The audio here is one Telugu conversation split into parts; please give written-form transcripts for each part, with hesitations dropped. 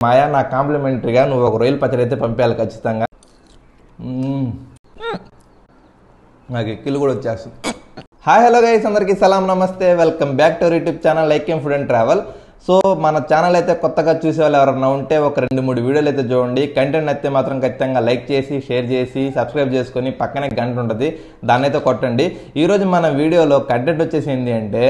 మాయా నా కాంప్లిమెంటరీగా నువ్వు ఒక రొయ్యల పచ్చడి అయితే పంపించాలి ఖచ్చితంగా. నాకు ఎక్కిలు కూడా వచ్చేస్తుంది. హాయ్ హలో గైస్, అందరికీ సలాం నమస్తే, welcome back to our YouTube channel like M food and travel. So మన ఛానల్ అయితే కొత్తగా చూసే వాళ్ళు ఎవరైనా ఉంటే ఒక 2-3 వీడియోలు అయితే చూడండి. కంటెంట్ అయితే మాత్రం ఖచ్చితంగా లైక్ చేసి షేర్ చేసి సబ్స్క్రైబ్ చేసుకొని పక్కనే గంట ఉంటుంది, దాన్ని అయితే కొట్టండి. ఈరోజు మన వీడియోలో కంటెంట్ వచ్చేసి ఏంటి అంటే,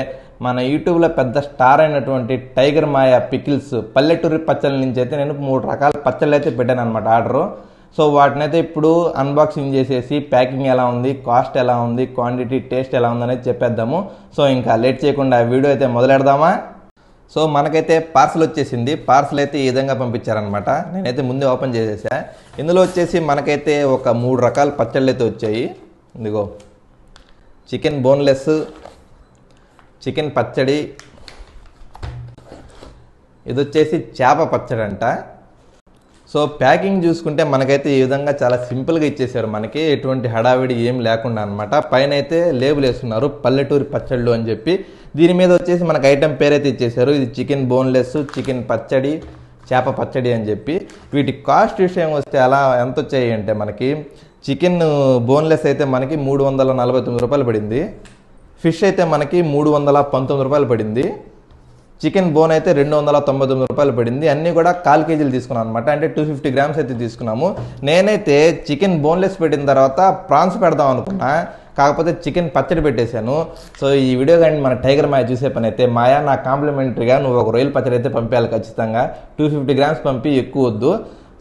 మన యూట్యూబ్లో పెద్ద స్టార్ అయినటువంటి టైగర్ మాయా పికిల్స్ పల్లెటూరి పచ్చళ్ళ నుంచి అయితే నేను 3 రకాల పచ్చళ్ళు అయితే పెట్టాను అనమాట ఆర్డరు. సో వాటినైతే ఇప్పుడు అన్బాక్సింగ్ చేసేసి ప్యాకింగ్ ఎలా ఉంది, కాస్ట్ ఎలా ఉంది, క్వాంటిటీ, టేస్ట్ ఎలా ఉంది అనేది చెప్పేద్దాము. సో ఇంకా లేట్ చేయకుండా వీడియో అయితే మొదలెడదామా. సో మనకైతే పార్సల్ వచ్చేసింది. పార్సల్ అయితే ఈ విధంగా పంపించారనమాట. నేనైతే ముందే ఓపెన్ చేసేసా. ఇందులో వచ్చేసి మనకైతే ఒక 3 రకాల పచ్చళ్ళు అయితే వచ్చాయి. ఇదిగో చికెన్ బోన్లెస్, చికెన్ పచ్చడి, ఇది వచ్చేసి చేప పచ్చడి అంట. సో ప్యాకింగ్ చూసుకుంటే మనకైతే ఈ విధంగా చాలా సింపుల్గా ఇచ్చేసారు, మనకి ఎటువంటి హడావిడి ఏం లేకుండా అనమాట. పైన అయితే లేబుల్ వేస్తున్నారు పల్లెటూరి పచ్చళ్ళు అని చెప్పి. దీని మీద వచ్చేసి మనకు ఐటెం పేరైతే ఇచ్చేసారు. ఇది చికెన్ బోన్లెస్, చికెన్ పచ్చడి, చేప పచ్చడి అని చెప్పి. వీటి కాస్ట్ విషయం వస్తే ఎంత వచ్చాయి అంటే, మనకి చికెన్ బోన్లెస్ అయితే మనకి 349 రూపాయలు పడింది. ఫిష్ అయితే మనకి 319 రూపాయలు పడింది. చికెన్ బోన్ అయితే 299 రూపాయలు పడింది. అన్నీ కూడా 1/4 కేజీలు తీసుకున్నాను అనమాట. అంటే 250 గ్రామ్స్ అయితే తీసుకున్నాము. నేనైతే చికెన్ బోన్లెస్ పెట్టిన తర్వాత ప్రాన్స్ పెడదాం అనుకున్నా, కాకపోతే చికెన్ పచ్చడి పెట్టేశాను. సో ఈ వీడియో కానీ మన టైగర్ మాయ చూసే పని అయితే, మాయా నా కాంప్లిమెంటరీగా నువ్వు ఒక రొయ్యల పచ్చడి అయితే పంపించాలి ఖచ్చితంగా. 250 గ్రామ్స్ పంపి, ఎక్కువ వద్దు.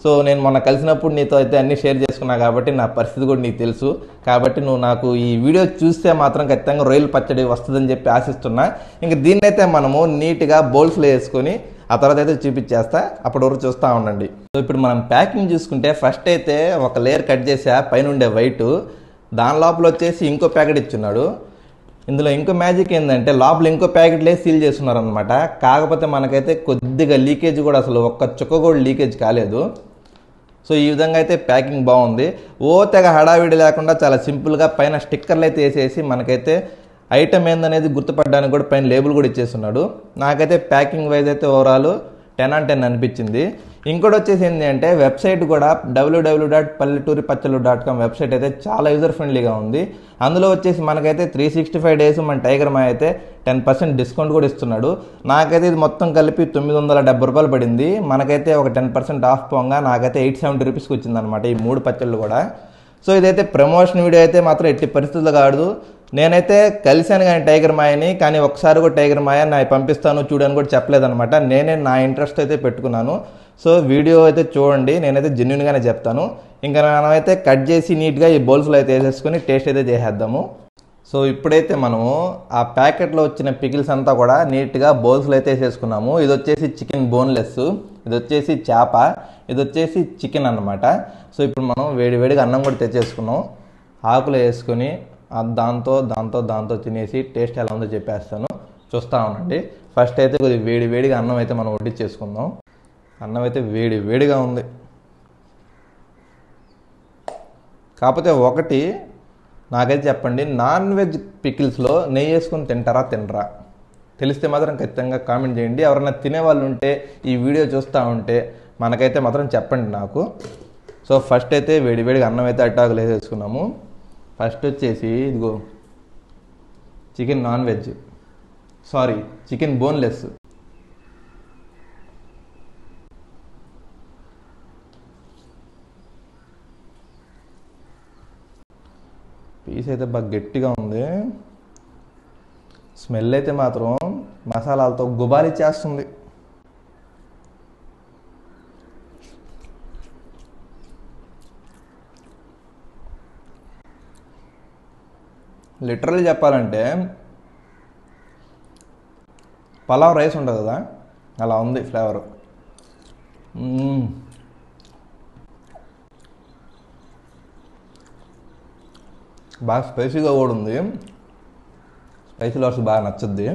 సో నేను మొన్న కలిసినప్పుడు నీతో అయితే అన్నీ షేర్ చేసుకున్నా కాబట్టి నా పరిస్థితి కూడా నీకు తెలుసు. కాబట్టి నువ్వు నాకు ఈ వీడియో చూస్తే మాత్రం ఖచ్చితంగా రొయ్యల పచ్చడి వస్తుందని చెప్పి ఆశిస్తున్నా. ఇంకా దీన్ని అయితే మనము నీట్గా బౌల్స్లో వేసుకొని ఆ తర్వాత అయితే చూపించేస్తా, అప్పటి వరకు చూస్తూ ఉండండి. సో ఇప్పుడు మనం ప్యాకింగ్ చూసుకుంటే ఫస్ట్ అయితే ఒక లేయర్ కట్ చేసా, పైన ఉండే వైట్. దాని లోపల వచ్చేసి ఇంకో ప్యాకెట్ ఇచ్చున్నాడు. ఇందులో ఇంకో మ్యాజిక్ ఏంటంటే, లోపల ఇంకో ప్యాకెట్లే సీల్ చేస్తున్నారు అనమాట. కాకపోతే మనకైతే కొద్దిగా లీకేజ్ కూడా, అసలు ఒక్క చుక్క కూడా లీకేజ్ కాలేదు. సో ఈ విధంగా అయితే ప్యాకింగ్ బాగుంది. తెగ హడావిడి లేకుండా చాలా సింపుల్గా పైన స్టిక్కర్లు అయితే వేసేసి మనకైతే ఐటమ్ ఏందనేది గుర్తుపడడానికి కూడా పైన లేబుల్ కూడా ఇచ్చేస్తున్నాడు. నాకైతే ప్యాకింగ్ వైజ్ అయితే ఓవరాల్ 10/10 అనిపించింది. ఇంకోటి వచ్చేసి ఏంటి అంటే, వెబ్సైట్ కూడా www.palletturipachchalu.com వెబ్సైట్ అయితే చాలా యూజర్ ఫ్రెండ్లీగా ఉంది. అందులో వచ్చేసి మనకైతే 365 డేస్ మన టైగర్ మాయ అయితే 10% డిస్కౌంట్ కూడా ఇస్తున్నాడు. నాకైతే ఇది మొత్తం కలిపి 970 రూపాయలు పడింది. మనకైతే ఒక 10% ఆఫ్ పోగా నాకైతే 870 రూపీస్కి వచ్చిందనమాట ఈ 3 పచ్చళ్ళు కూడా. సో ఇదైతే ప్రమోషన్ వీడియో అయితే మాత్రం ఎట్టి పరిస్థితుల్లో కాదు. నేనైతే కలిశాను కానీ టైగర్ మాయని, కానీ ఒకసారి కూడా టైగర్ మాయ నా పంపిస్తాను చూడని కూడా చెప్పలేదనమాట. నేనే నా ఇంట్రెస్ట్ అయితే పెట్టుకున్నాను. సో వీడియో అయితే చూడండి, నేనైతే జెన్యున్గానే చెప్తాను. ఇంకా మనమైతే కట్ చేసి నీట్గా ఈ బౌల్స్లో అయితే వేసేసుకొని టేస్ట్ అయితే చేసేద్దాము. సో ఇప్పుడైతే మనము ఆ ప్యాకెట్లో వచ్చిన పికిల్స్ అంతా కూడా నీట్గా బౌల్స్లో అయితే వేసేసుకున్నాము. ఇది వచ్చేసి చికెన్ బోన్లెస్, ఇది వచ్చేసి చేప, ఇది వచ్చేసి చికెన్ అన్నమాట. సో ఇప్పుడు మనం వేడివేడిగా అన్నం కూడా తెచ్చేసుకున్నాం. ఆకులు వేసుకొని దాంతో తినేసి టేస్ట్ ఎలా ఉందో చెప్పేస్తాను, చూస్తూ ఉండండి. ఫస్ట్ అయితే కొద్దిగా వేడివేడిగా అన్నం అయితే మనం వడ్డించేసుకుందాం. అన్నం అయితే వేడిగా ఉంది. కాకపోతే ఒకటి నాకైతే చెప్పండి, నాన్ వెజ్ పికిల్స్లో నెయ్యి వేసుకొని తినరా? తెలిస్తే మాత్రం ఖచ్చితంగా కామెంట్ చేయండి. ఎవరైనా తినేవాళ్ళు ఉంటే, ఈ వీడియో చూస్తూ ఉంటే మనకైతే మాత్రం చెప్పండి నాకు. సో ఫస్ట్ అయితే వేడివేడిగా అన్నం అయితే అట్టాకులు వేసేసుకున్నాము. ఫస్ట్ వచ్చేసి ఇదిగో chicken non veg, chicken boneless. Piece అయితే బాగా గట్టిగా ఉంది. స్మెల్ అయితే మాత్రం మసాలాలతో గుబాలి చేస్తుంది. లిటరల్లీ చెప్పాలంటే పలావ్ రైస్ ఉంటుంది కదా, అలా ఉంది ఫ్లేవరు. బాగా స్పైసీగా కూడా ఉంది. స్పైసీ లవర్స్ బాగా నచ్చుద్ది.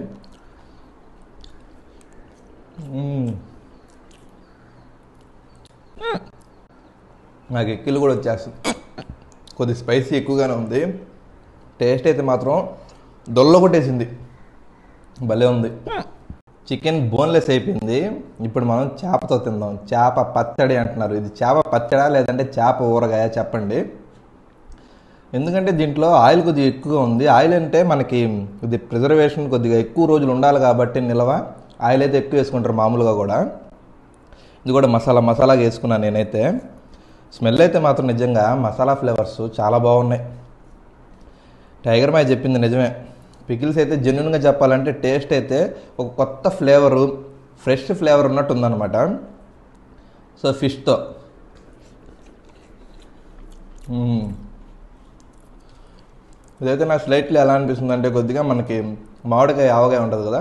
నాకు ఎక్కిలు కూడా వచ్చేస్తుంది. కొద్ది స్పైసీ ఎక్కువగానే ఉంది. టేస్ట్ అయితే మాత్రం దొల్ల కొట్టేసింది, భలే ఉంది. చికెన్ బోన్లెస్ అయిపోయింది. ఇప్పుడు మనం చేపతో తిందాం. చేప పచ్చడి అంటున్నారు. ఇది చేప పచ్చడా లేదంటే చేప ఊరగాయ చెప్పండి. ఎందుకంటే దీంట్లో ఆయిల్ కొద్దిగా ఎక్కువగా ఉంది. ఆయిల్ అంటే మనకి ఇది ప్రిజర్వేషన్ కొద్దిగా ఎక్కువ రోజులు ఉండాలి కాబట్టి నిల్వ ఆయిల్ అయితే ఎక్కువ వేసుకుంటారు మామూలుగా కూడా. ఇది కూడా మసాలాగా వేసుకున్నాను నేనైతే. స్మెల్ అయితే మాత్రం నిజంగా మసాలా ఫ్లేవర్స్ చాలా బాగున్నాయి. టైగర్ మాయ చెప్పింది నిజమే. పికిల్స్ అయితే జెన్యున్గా చెప్పాలంటే టేస్ట్ అయితే ఒక కొత్త ఫ్లేవరు, ఫ్రెష్ ఫ్లేవర్ ఉన్నట్టు ఉందన్నమాట. సో ఫిష్తో ఇదైతే నాకు స్లైట్లీ ఎలా అనిపిస్తుంది అంటే కొద్దిగా మనకి మామిడికాయ ఆవకాయ ఉంటుంది కదా,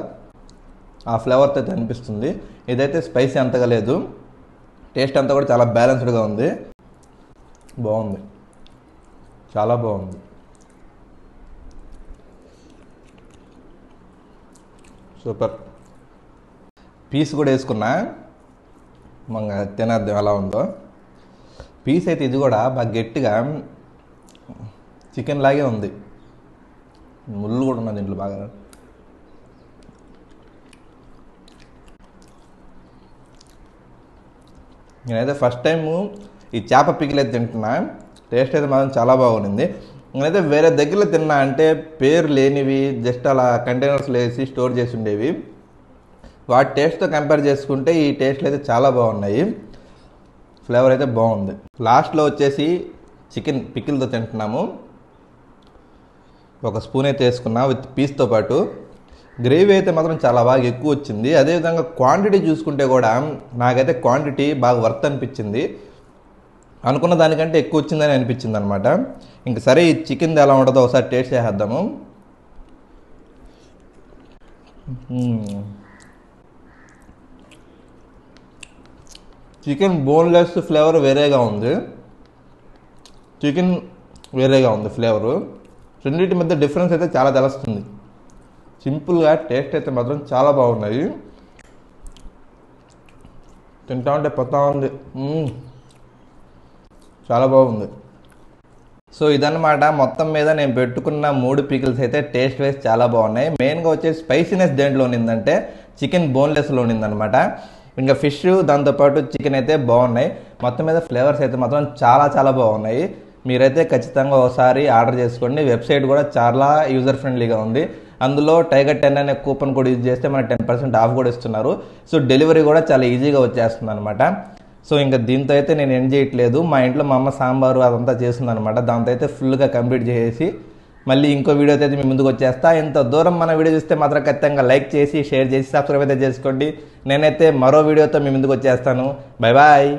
ఆ ఫ్లేవర్తో అయితే అనిపిస్తుంది. ఇదైతే స్పైసీ అంతగా లేదు. టేస్ట్ అంతా కూడా చాలా బ్యాలెన్స్డ్గా ఉంది. బాగుంది, చాలా బాగుంది. సూపర్. పీస్ కూడా వేసుకున్నా, మంగ తినేద్దాం ఎలా ఉందో. పీస్ అయితే ఇది కూడా బాగా గట్టిగా చికెన్ లాగే ఉంది. ముళ్ళు కూడా ఉన్నది దీంట్లో బాగా. నేనైతే ఫస్ట్ టైము ఈ చేప పికిల్ అయితే తింటున్నా. టేస్ట్ అయితే మాత్రం చాలా బాగుంది. నేనైతే వేరే దగ్గరలో తిన్నా అంటే పేరు లేనివి జస్ట్ అలా కంటైనర్స్లో వేసి స్టోర్ చేసి ఉండేవి. వాటి టేస్ట్తో కంపేర్ చేసుకుంటే ఈ టేస్ట్లు అయితే చాలా బాగున్నాయి. ఫ్లేవర్ అయితే బాగుంది. లాస్ట్లో వచ్చేసి చికెన్ పికిల్తో తింటున్నాము. ఒక స్పూన్ అయితే వేసుకున్నా విత్ పీస్తో పాటు. గ్రేవీ అయితే మాత్రం చాలా బాగా ఎక్కువ వచ్చింది. అదేవిధంగా క్వాంటిటీ చూసుకుంటే కూడా నాకైతే క్వాంటిటీ బాగా వర్త్ అనిపించింది. అనుకున్న దానికంటే ఎక్కువ వచ్చిందని అనిపించింది అనమాట. ఇంక సరే ఈ చికెన్ది ఎలా ఉంటుందో ఒకసారి టేస్ట్ చేసేద్దాము. చికెన్ బోన్లెస్ ఫ్లేవర్ వేరేగా ఉంది, చికెన్ వేరేగా ఉంది ఫ్లేవరు. రెండింటి మధ్య డిఫరెన్స్ అయితే చాలా తెలుస్తుంది. సింపుల్గా టేస్ట్ అయితే మాత్రం చాలా బాగున్నాయి. తింటా ఉంటే పోతా ఉంది. చాలా బాగుంది. సో ఇదన్నమాట మొత్తం మీద నేను పెట్టుకున్న 3 పికిల్స్ అయితే టేస్ట్ వైజ్ చాలా బాగున్నాయి. మెయిన్గా వచ్చేసి స్పైసీనెస్ దేంట్లో ఉన్నిందంటే చికెన్ బోన్లెస్లో ఉన్నిందనమాట. ఇంకా ఫిష్ దాంతోపాటు చికెన్ అయితే బాగున్నాయి. మొత్తం మీద ఫ్లేవర్స్ అయితే మాత్రం చాలా బాగున్నాయి. మీరైతే ఖచ్చితంగా ఒకసారి ఆర్డర్ చేసుకోండి. వెబ్సైట్ కూడా చాలా యూజర్ ఫ్రెండ్లీగా ఉంది. అందులో టైగర్ 10 అనే కూపన్ కోడ్ యూజ్ చేస్తే మనకు 10% ఆఫ్ కూడా ఇస్తున్నారు. సో డెలివరీ కూడా చాలా ఈజీగా వచ్చేస్తుంది అనమాట. సో ఇంకా దీంతో అయితే నేను ఎండ్ చేయట్లేదు. మా ఇంట్లో మా అమ్మ సాంబారు అదంతా చేస్తుంది అనమాట. దాంతో అయితే ఫుల్గా కంప్లీట్ చేసి మళ్ళీ ఇంకో వీడియోతో అయితే మీ ముందుకు వచ్చేస్తా. ఇంత దూరం మన వీడియో చూస్తే మాత్రం ఖచ్చితంగా లైక్ చేసి షేర్ చేసి సబ్స్క్రైబ్ అయితే చేసుకోండి. నేనైతే మరో వీడియోతో మీ ముందుకు వచ్చేస్తాను. Bye bye.